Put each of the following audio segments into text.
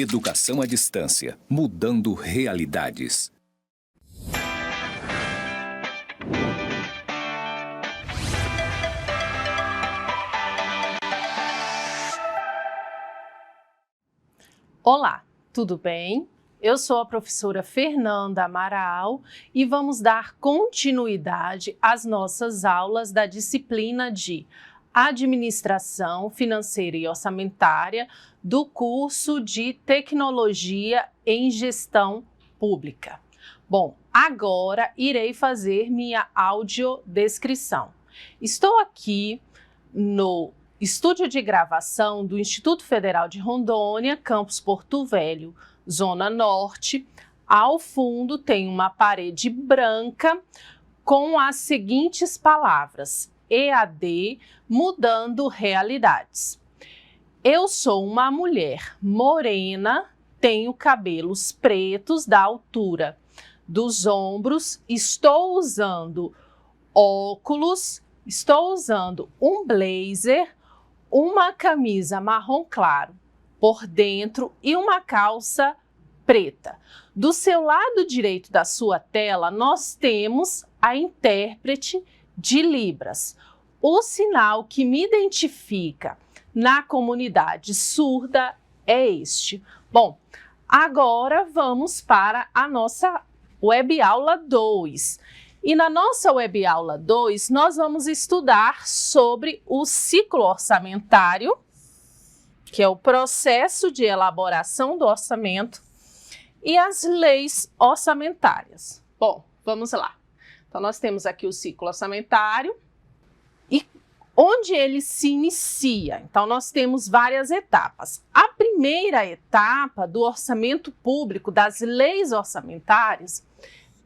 Educação à distância, mudando realidades. Olá, tudo bem? Eu sou a professora Fernanda Amaral e vamos dar continuidade às nossas aulas da disciplina de Administração Financeira e Orçamentária do curso de Tecnologia em Gestão Pública. Bom, agora irei fazer minha audiodescrição. Estou aqui no estúdio de gravação do Instituto Federal de Rondônia, campus Porto Velho, Zona Norte. Ao fundo tem uma parede branca com as seguintes palavras: EAD mudando realidades. Eu sou uma mulher morena, tenho cabelos pretos da altura dos ombros, estou usando óculos, estou usando um blazer, uma camisa marrom claro por dentro e uma calça preta. Do seu lado direito da sua tela, nós temos a intérprete de Libras. O sinal que me identifica na comunidade surda é este. Bom, agora vamos para a nossa web aula 2. E na nossa web aula 2, nós vamos estudar sobre o ciclo orçamentário, que é o processo de elaboração do orçamento, e as leis orçamentárias. Bom, vamos lá. Então, nós temos aqui o ciclo orçamentário e onde ele se inicia. Então, nós temos várias etapas. A primeira etapa do orçamento público, das leis orçamentárias,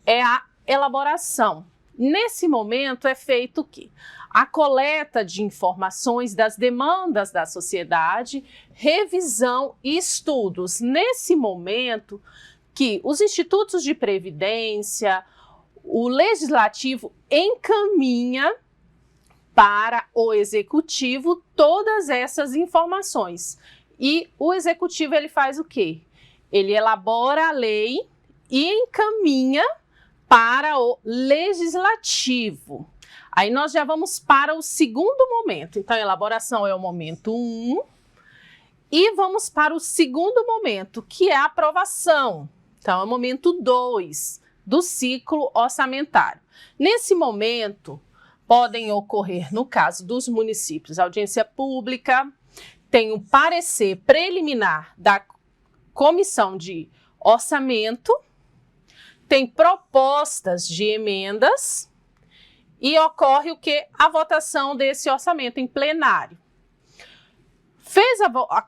é a elaboração. Nesse momento é feito o quê? A coleta de informações das demandas da sociedade, revisão e estudos. Nesse momento que os institutos de previdência, o legislativo encaminha para o executivo todas essas informações. E o executivo ele faz o quê? Ele elabora a lei e encaminha para o legislativo. Aí nós já vamos para o segundo momento. Então, a elaboração é o momento 1 e vamos para o segundo momento, que é a aprovação. Então, é o momento 2 do ciclo orçamentário. Nesse momento, podem ocorrer, no caso dos municípios, audiência pública, tem o parecer preliminar da comissão de orçamento, tem propostas de emendas e ocorre o que? A votação desse orçamento em plenário.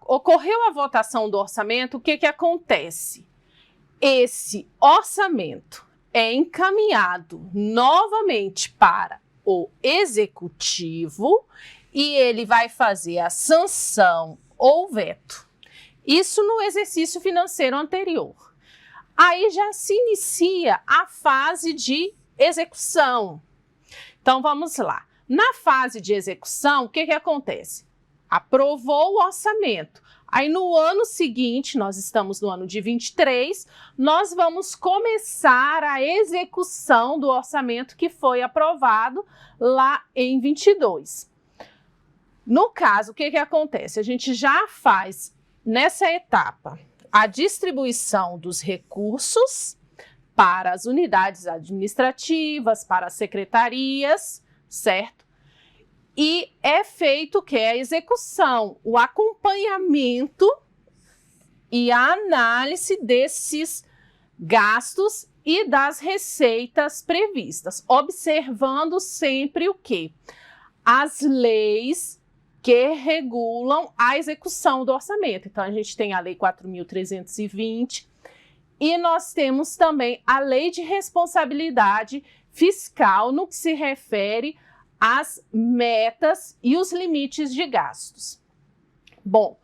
Ocorreu a votação do orçamento, o que acontece? Esse orçamento é encaminhado novamente para o executivo e ele vai fazer a sanção ou veto. Isso no exercício financeiro anterior. Aí já se inicia a fase de execução. Então, vamos lá. Na fase de execução, o que acontece? Aprovou o orçamento. Aí, no ano seguinte, nós estamos no ano de 23, nós vamos começar a execução do orçamento que foi aprovado lá em 22. No caso, o que acontece? A gente já faz, nessa etapa, a distribuição dos recursos para as unidades administrativas, para as secretarias, certo? E é feito o que? A execução, o acompanhamento e a análise desses gastos e das receitas previstas, observando sempre o quê? As leis que regulam a execução do orçamento. Então, a gente tem a Lei 4.320 e nós temos também a Lei de Responsabilidade Fiscal no que se refere às metas e os limites de gastos. Bom,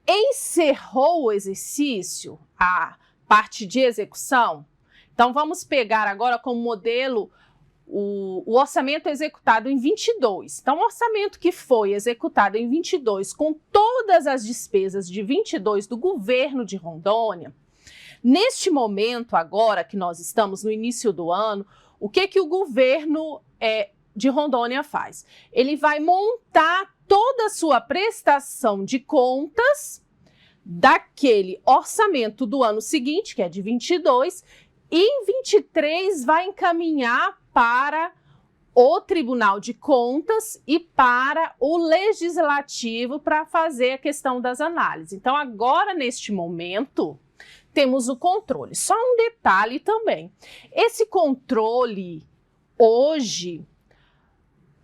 encerrou o exercício, a parte de execução. Então, vamos pegar agora como modelo o orçamento executado em 22. Então, o orçamento que foi executado em 22, com todas as despesas de 22 do governo de Rondônia, neste momento agora que nós estamos no início do ano, o que o governo de Rondônia faz? Ele vai montar toda a sua prestação de contas daquele orçamento do ano seguinte, que é de 22, e em 23 vai encaminhar para o Tribunal de Contas e para o Legislativo para fazer a questão das análises. Então, agora, neste momento, temos o controle. Só um detalhe também. Esse controle, hoje,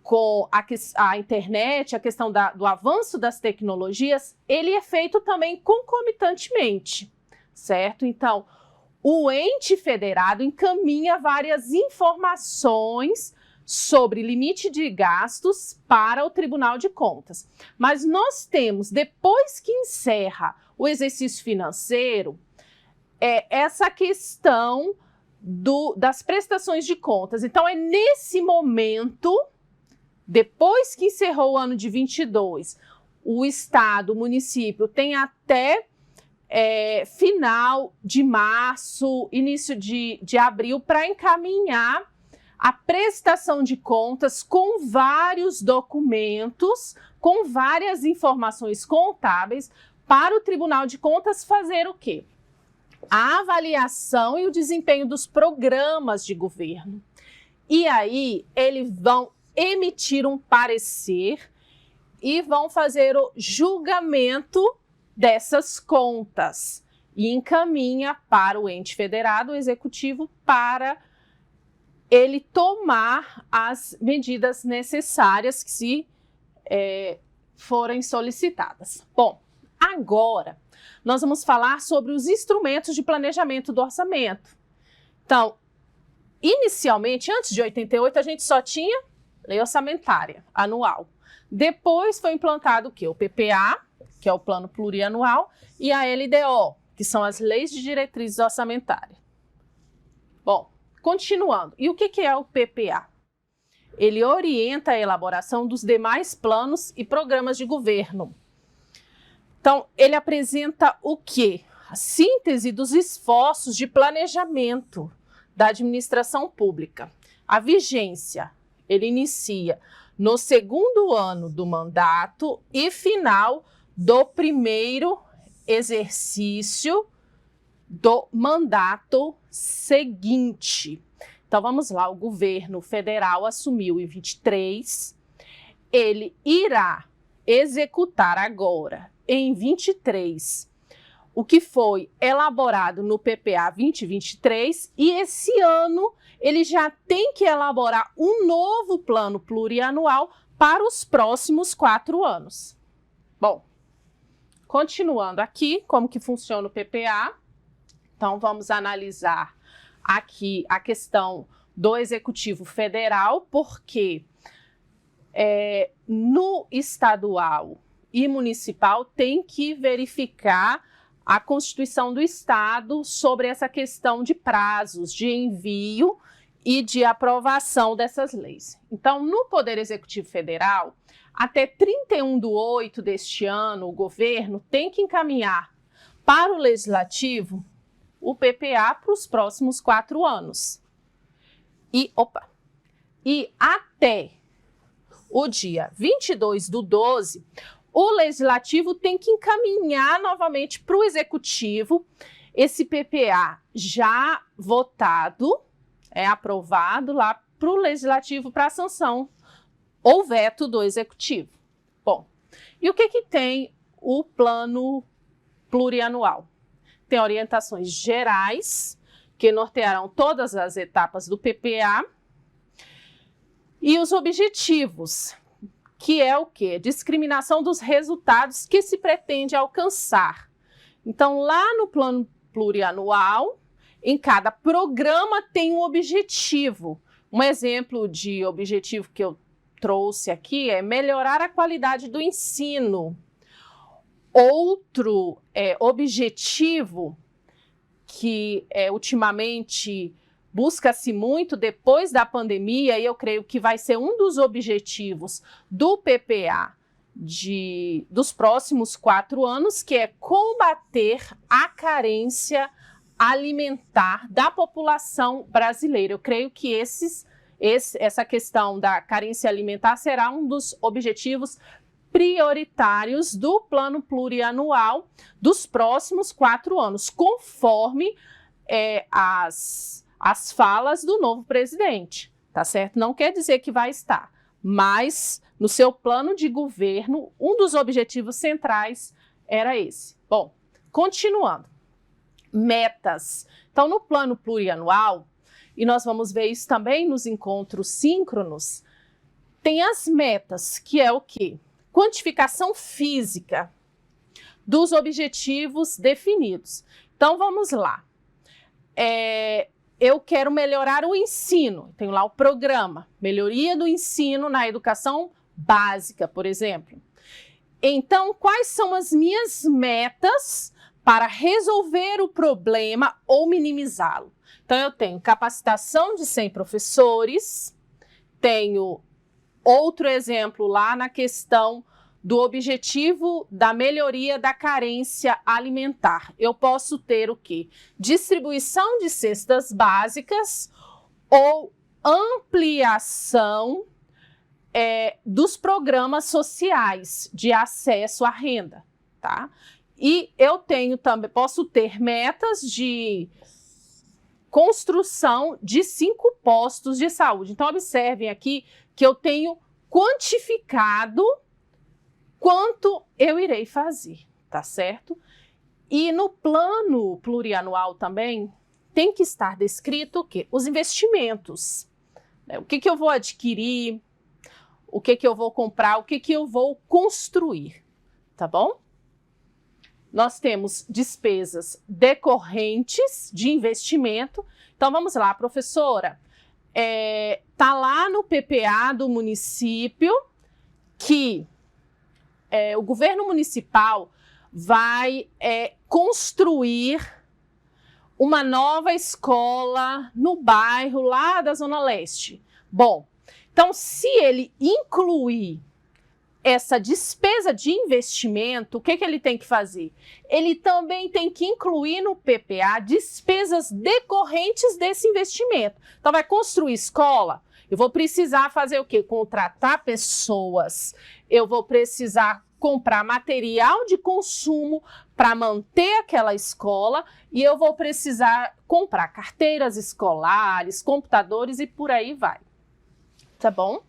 com a internet, a questão do avanço das tecnologias, ele é feito também concomitantemente, certo? Então, o ente federado encaminha várias informações sobre limite de gastos para o Tribunal de Contas. Mas nós temos, depois que encerra o exercício financeiro, essa questão das prestações de contas. Então, é nesse momento, depois que encerrou o ano de 22, o Estado, o município, tem até final de março, início de abril, para encaminhar a prestação de contas com vários documentos, com várias informações contábeis, para o Tribunal de Contas fazer o quê? A avaliação e o desempenho dos programas de governo. E aí, eles vão emitir um parecer e vão fazer o julgamento dessas contas e encaminha para o ente federado, o executivo, para ele tomar as medidas necessárias que se forem solicitadas. Bom, agora nós vamos falar sobre os instrumentos de planejamento do orçamento. Então, inicialmente, antes de 88, a gente só tinha lei orçamentária anual. Depois foi implantado o quê? O PPA, que é o Plano Plurianual, e a LDO, que são as Leis de Diretrizes Orçamentárias. Bom, continuando. E o que é o PPA? Ele orienta a elaboração dos demais planos e programas de governo. Então, ele apresenta o quê? A síntese dos esforços de planejamento da administração pública. A vigência, ele inicia no segundo ano do mandato e final do primeiro exercício do mandato seguinte. Então, vamos lá, o governo federal assumiu em 23, ele irá executar agora, em 23, o que foi elaborado no PPA 2023, e esse ano ele já tem que elaborar um novo plano plurianual para os próximos 4 anos. Bom, continuando aqui, como que funciona o PPA? Então, vamos analisar aqui a questão do Executivo Federal, porque no estadual e municipal tem que verificar a Constituição do Estado sobre essa questão de prazos de envio e de aprovação dessas leis. Então, no Poder Executivo Federal, até 31/8 deste ano, o governo tem que encaminhar para o Legislativo o PPA para os próximos 4 anos. E até o dia 22/12, o Legislativo tem que encaminhar novamente para o Executivo esse PPA já votado, aprovado lá para o Legislativo para sanção ou veto do Executivo. Bom, e o que tem o plano plurianual? Tem orientações gerais que nortearão todas as etapas do PPA e os objetivos, que é o quê? Discriminação dos resultados que se pretende alcançar. Então, lá no plano plurianual, em cada programa tem um objetivo. Um exemplo de objetivo que eu trouxe aqui é melhorar a qualidade do ensino. Outro objetivo que ultimamente busca-se muito depois da pandemia, e eu creio que vai ser um dos objetivos do PPA dos próximos 4 anos, que é combater a carência alimentar da população brasileira. Eu creio que essa questão da carência alimentar será um dos objetivos prioritários do plano plurianual dos próximos 4 anos, conforme as falas do novo presidente, tá certo? Não quer dizer que vai estar, mas no seu plano de governo, um dos objetivos centrais era esse. Bom, continuando. Metas. Então, no plano plurianual, e nós vamos ver isso também nos encontros síncronos, tem as metas, que é o quê? Quantificação física dos objetivos definidos. Então, vamos lá. Eu quero melhorar o ensino. Tenho lá o programa, melhoria do ensino na educação básica, por exemplo. Então, quais são as minhas metas para resolver o problema ou minimizá-lo? Então, eu tenho capacitação de 100 professores, tenho outro exemplo lá na questão do objetivo da melhoria da carência alimentar. Eu posso ter o quê? Distribuição de cestas básicas ou ampliação dos programas sociais de acesso à renda, tá? E eu posso ter metas de construção de 5 postos de saúde. Então, observem aqui que eu tenho quantificado quanto eu irei fazer, tá certo? E no plano plurianual também tem que estar descrito o quê? Os investimentos. O que eu vou adquirir, o que eu vou comprar, o que eu vou construir, tá bom? Nós temos despesas decorrentes de investimento. Então, vamos lá, professora. Tá lá no PPA do município que o governo municipal vai construir uma nova escola no bairro lá da Zona Leste. Bom, então, se ele incluir essa despesa de investimento, o que ele tem que fazer? Ele também tem que incluir no PPA despesas decorrentes desse investimento. Então, vai construir escola, eu vou precisar fazer o quê? Contratar pessoas, eu vou precisar comprar material de consumo para manter aquela escola e eu vou precisar comprar carteiras escolares, computadores e por aí vai. Tá bom?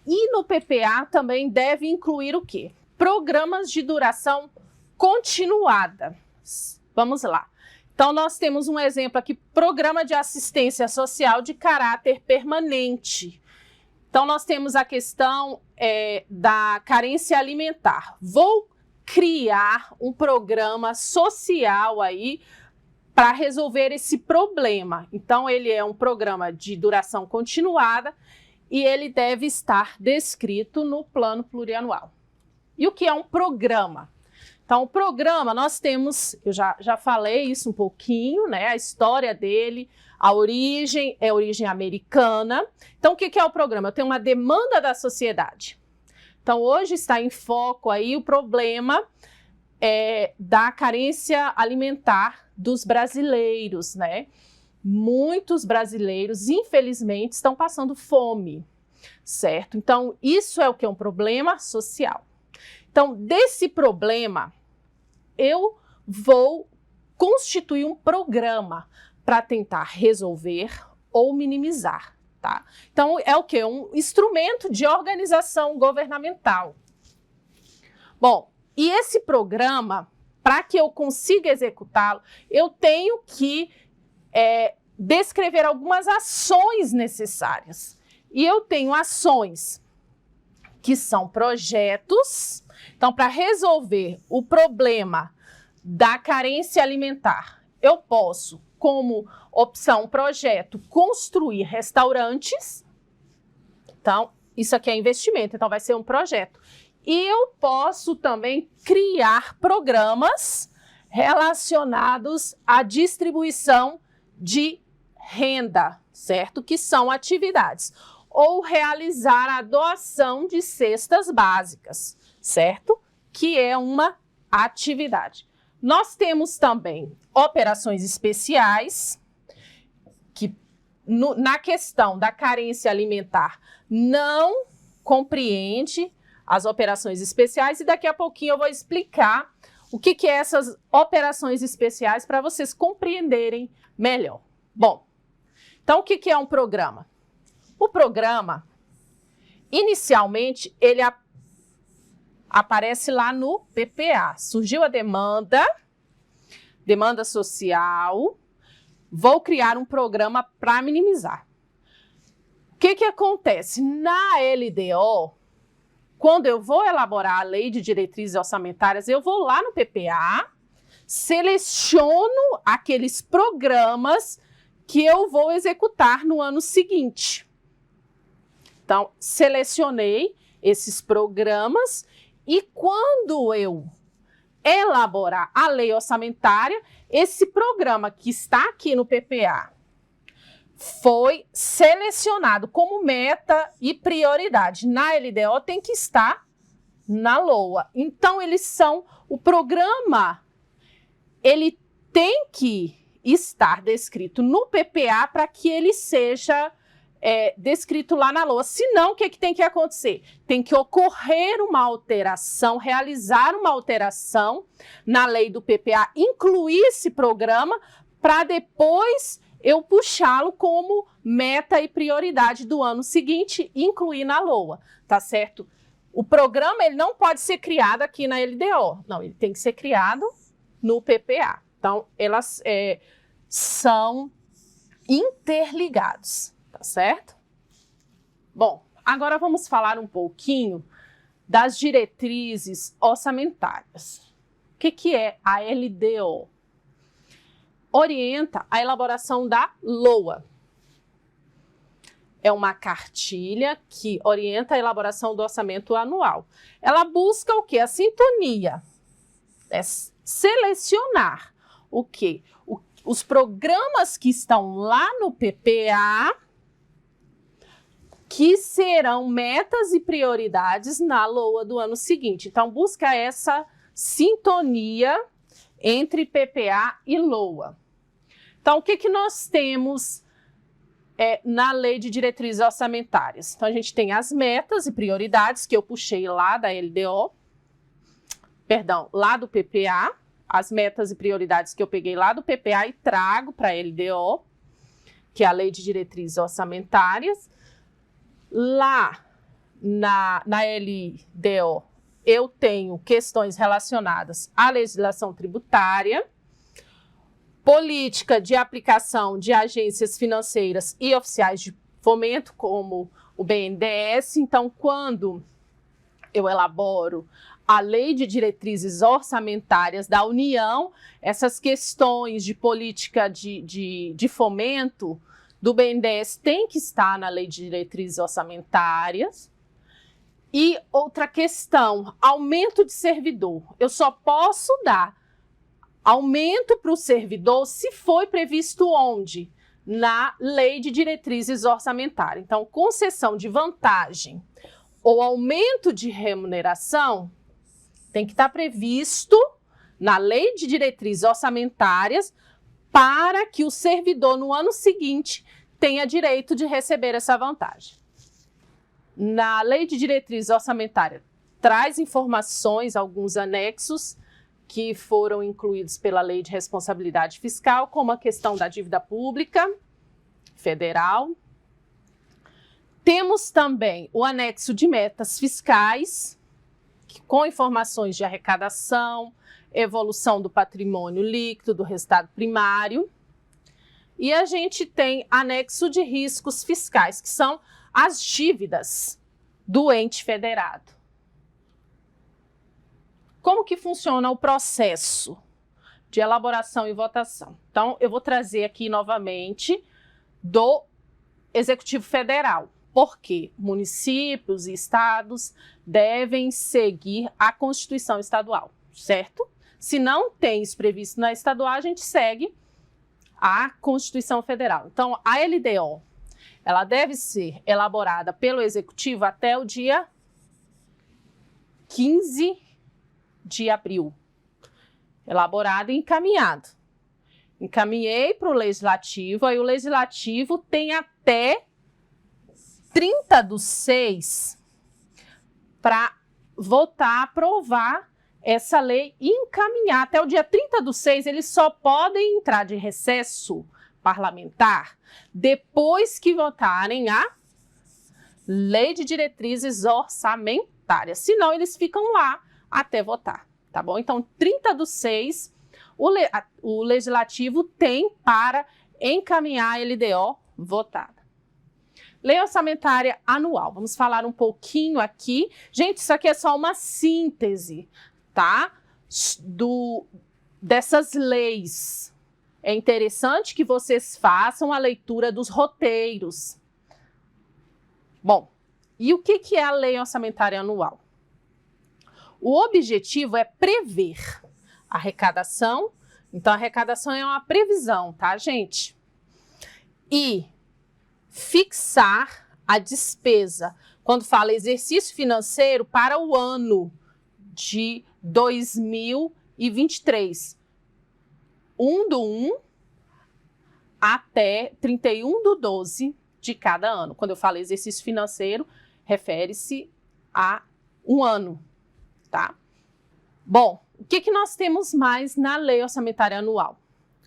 E no PPA também deve incluir o quê? Programas de duração continuada. Vamos lá. Então, nós temos um exemplo aqui, programa de assistência social de caráter permanente. Então, nós temos a questão da carência alimentar. Vou criar um programa social aí para resolver esse problema. Então, ele é um programa de duração continuada e ele deve estar descrito no plano plurianual. E o que é um programa? Então, o programa, nós temos, eu já falei isso um pouquinho, né? A história dele, a origem é origem americana. Então, o que é o programa? Eu tenho uma demanda da sociedade. Então, hoje está em foco aí o problema da carência alimentar dos brasileiros, né? Muitos brasileiros, infelizmente, estão passando fome, certo? Então, isso é o que é um problema social. Então, desse problema, eu vou constituir um programa para tentar resolver ou minimizar, tá? Então, é o quê? Um instrumento de organização governamental. Bom, e esse programa, para que eu consiga executá-lo, eu tenho que descrever algumas ações necessárias. E eu tenho ações que são projetos. Então, para resolver o problema da carência alimentar, eu posso, como opção projeto, construir restaurantes. Então, isso aqui é investimento, então vai ser um projeto. E eu posso também criar programas relacionados à distribuição de renda, certo? Que são atividades. Ou realizar a doação de cestas básicas, certo? Que é uma atividade. Nós temos também operações especiais, que na questão da carência alimentar não compreende as operações especiais, e daqui a pouquinho eu vou explicar o que é essas operações especiais para vocês compreenderem melhor. Bom, então o que é um programa? O programa, inicialmente, ele aparece lá no PPA. Surgiu a demanda social, vou criar um programa para minimizar. O que acontece? Na LDO, quando eu vou elaborar a lei de diretrizes orçamentárias, eu vou lá no PPA, seleciono aqueles programas que eu vou executar no ano seguinte. Então, selecionei esses programas e quando eu elaborar a lei orçamentária, esse programa que está aqui no PPA foi selecionado como meta e prioridade. Na LDO tem que estar na LOA. Então, o programa, ele tem que estar descrito no PPA para que ele seja descrito lá na LOA. Senão, o que tem que acontecer? Tem que ocorrer uma alteração, realizar uma alteração na lei do PPA, incluir esse programa para depois eu puxá-lo como meta e prioridade do ano seguinte e incluir na LOA, tá certo? O programa ele não pode ser criado aqui na LDO, não, ele tem que ser criado no PPA. Então, elas são interligados. Tá certo? Bom, agora vamos falar um pouquinho das diretrizes orçamentárias. O que é a LDO? Orienta a elaboração da LOA. É uma cartilha que orienta a elaboração do orçamento anual. Ela busca o quê? A sintonia. É selecionar o quê? Os programas que estão lá no PPA que serão metas e prioridades na LOA do ano seguinte. Então, busca essa sintonia entre PPA e LOA. Então, o que nós temos na Lei de Diretrizes Orçamentárias? Então, a gente tem as metas e prioridades que eu puxei lá da LDO, lá do PPA, as metas e prioridades que eu peguei lá do PPA e trago para a LDO, que é a Lei de Diretrizes Orçamentárias. Lá na LDO, eu tenho questões relacionadas à legislação tributária, política de aplicação de agências financeiras e oficiais de fomento, como o BNDES. Então, quando eu elaboro a Lei de Diretrizes Orçamentárias da União, essas questões de política de fomento do BNDES tem que estar na Lei de Diretrizes Orçamentárias. E outra questão, aumento de servidor. Eu só posso dar aumento para o servidor se foi previsto onde? Na Lei de Diretrizes Orçamentárias. Então, concessão de vantagem ou aumento de remuneração tem que estar previsto na Lei de Diretrizes Orçamentárias para que o servidor, no ano seguinte, tenha direito de receber essa vantagem. Na Lei de Diretrizes Orçamentárias, traz informações, alguns anexos, que foram incluídos pela Lei de Responsabilidade Fiscal, como a questão da dívida pública federal. Temos também o anexo de metas fiscais, com informações de arrecadação, evolução do patrimônio líquido, do resultado primário. E a gente tem anexo de riscos fiscais, que são as dívidas do ente federado. Como que funciona o processo de elaboração e votação? Então, eu vou trazer aqui novamente do Executivo Federal, porque municípios e estados devem seguir a Constituição Estadual, certo? Se não tem isso previsto na estadual, a gente segue à Constituição Federal. Então, a LDO, ela deve ser elaborada pelo Executivo até o dia 15 de abril. Elaborado e encaminhado. Encaminhei para o Legislativo, aí o Legislativo tem até 30/6 para votar, aprovar essa lei e encaminhar. Até o dia 30/6, eles só podem entrar de recesso parlamentar depois que votarem a Lei de Diretrizes Orçamentárias. Senão, eles ficam lá até votar, tá bom? Então, 30/6, o Legislativo tem para encaminhar a LDO votada. Lei Orçamentária Anual. Vamos falar um pouquinho aqui. Gente, isso aqui é só uma síntese, tá? Dessas leis. É interessante que vocês façam a leitura dos roteiros. Bom, e o que é a Lei Orçamentária Anual? O objetivo é prever a arrecadação. Então, a arrecadação é uma previsão, tá, gente? E fixar a despesa, quando fala exercício financeiro, para o ano de 2023. 1/1 até 31/12 de cada ano. Quando eu falo exercício financeiro, refere-se a um ano, tá? Bom, o que nós temos mais na Lei Orçamentária Anual?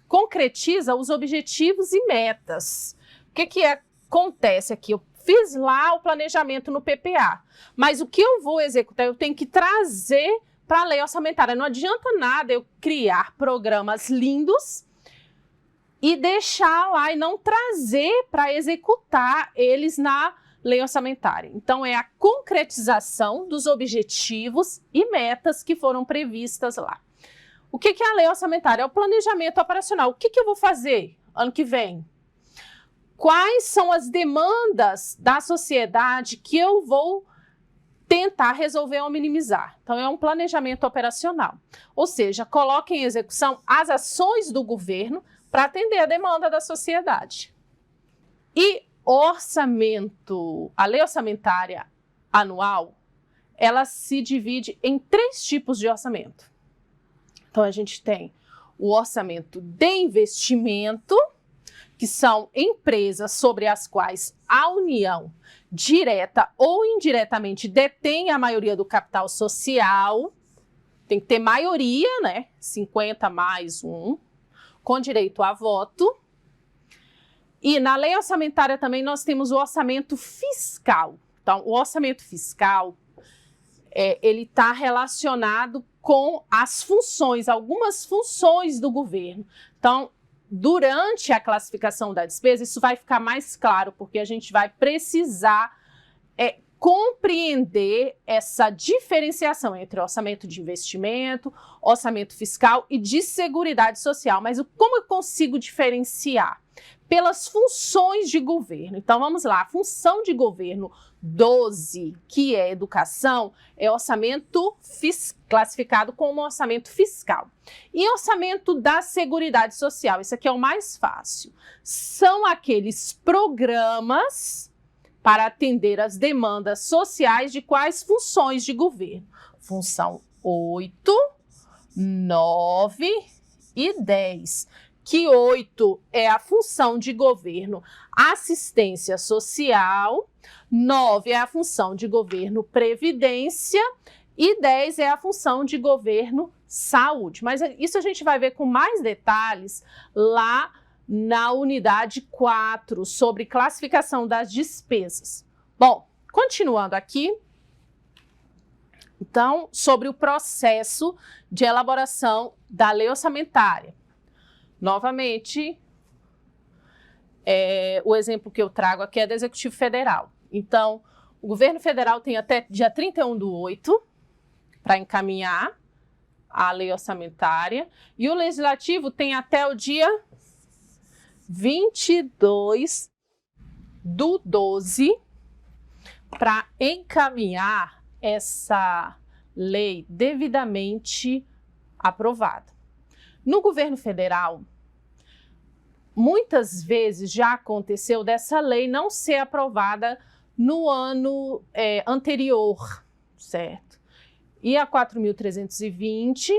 Concretiza os objetivos e metas. O que acontece aqui? Eu fiz lá o planejamento no PPA, mas o que eu vou executar, eu tenho que trazer para a lei orçamentária. Não adianta nada eu criar programas lindos e deixar lá e não trazer para executar eles na lei orçamentária. Então, é a concretização dos objetivos e metas que foram previstas lá. O que é a lei orçamentária? É o planejamento operacional. O que eu vou fazer ano que vem? Quais são as demandas da sociedade que eu vou tentar resolver ou minimizar? Então, é um planejamento operacional. Ou seja, coloque em execução as ações do governo para atender a demanda da sociedade. E orçamento, a lei orçamentária anual, ela se divide em 3 tipos de orçamento. Então, a gente tem o orçamento de investimento, que são empresas sobre as quais a União, direta ou indiretamente, detém a maioria do capital social. Tem que ter maioria, né? 50 mais 1, com direito a voto. E na lei orçamentária também nós temos o orçamento fiscal. Então, o orçamento fiscal, ele está relacionado com as funções, algumas funções do governo. Então, durante a classificação da despesa, isso vai ficar mais claro, porque a gente vai precisar compreender essa diferenciação entre orçamento de investimento, orçamento fiscal e de seguridade social. Mas como eu consigo diferenciar? Pelas funções de governo. Então, vamos lá. A função de governo 12, que é educação, é orçamento classificado como orçamento fiscal. E orçamento da seguridade social, esse aqui é o mais fácil. São aqueles programas para atender as demandas sociais de quais funções de governo? Função 8, 9 e 10. Que 8 é a função de governo assistência social, 9 é a função de governo previdência e 10 é a função de governo saúde. Mas isso a gente vai ver com mais detalhes lá na unidade 4, sobre classificação das despesas. Bom, continuando aqui, então, sobre o processo de elaboração da lei orçamentária. Novamente, o exemplo que eu trago aqui é do Executivo Federal. Então, o governo federal tem até dia 31/8 para encaminhar a lei orçamentária e o Legislativo tem até o dia 22/12 para encaminhar essa lei devidamente aprovada. No governo federal, muitas vezes já aconteceu dessa lei não ser aprovada no ano anterior, certo? E a 4.320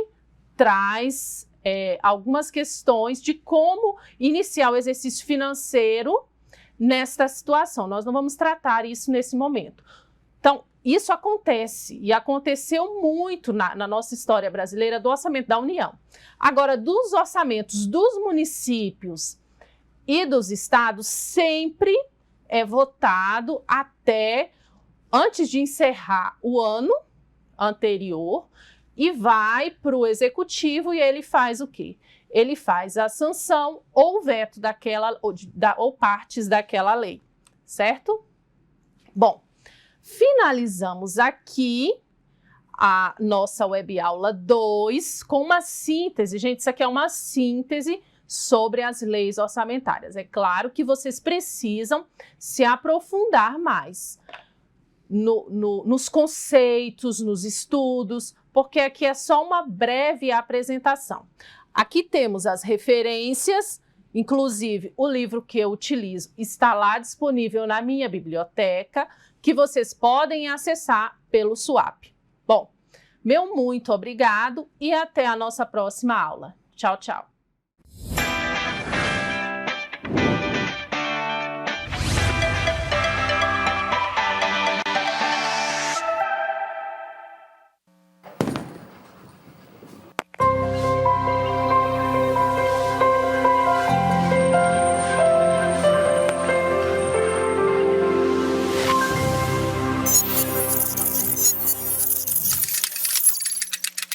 traz algumas questões de como iniciar o exercício financeiro nesta situação. Nós não vamos tratar isso nesse momento. Então, isso acontece e aconteceu muito na nossa história brasileira do orçamento da União. Agora, dos orçamentos dos municípios e dos estados, sempre é votado até antes de encerrar o ano anterior e vai para o executivo e ele faz o quê? Ele faz a sanção ou veto daquela ou partes daquela lei, certo? Bom, finalizamos aqui a nossa web aula 2 com uma síntese. Gente, isso aqui é uma síntese sobre as leis orçamentárias. É claro que vocês precisam se aprofundar mais nos conceitos, nos estudos, porque aqui é só uma breve apresentação. Aqui temos as referências, inclusive o livro que eu utilizo está lá disponível na minha biblioteca, que vocês podem acessar pelo SWAP. Bom, meu muito obrigado e até a nossa próxima aula. Tchau, tchau.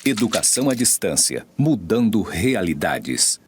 Educação à distância, mudando realidades.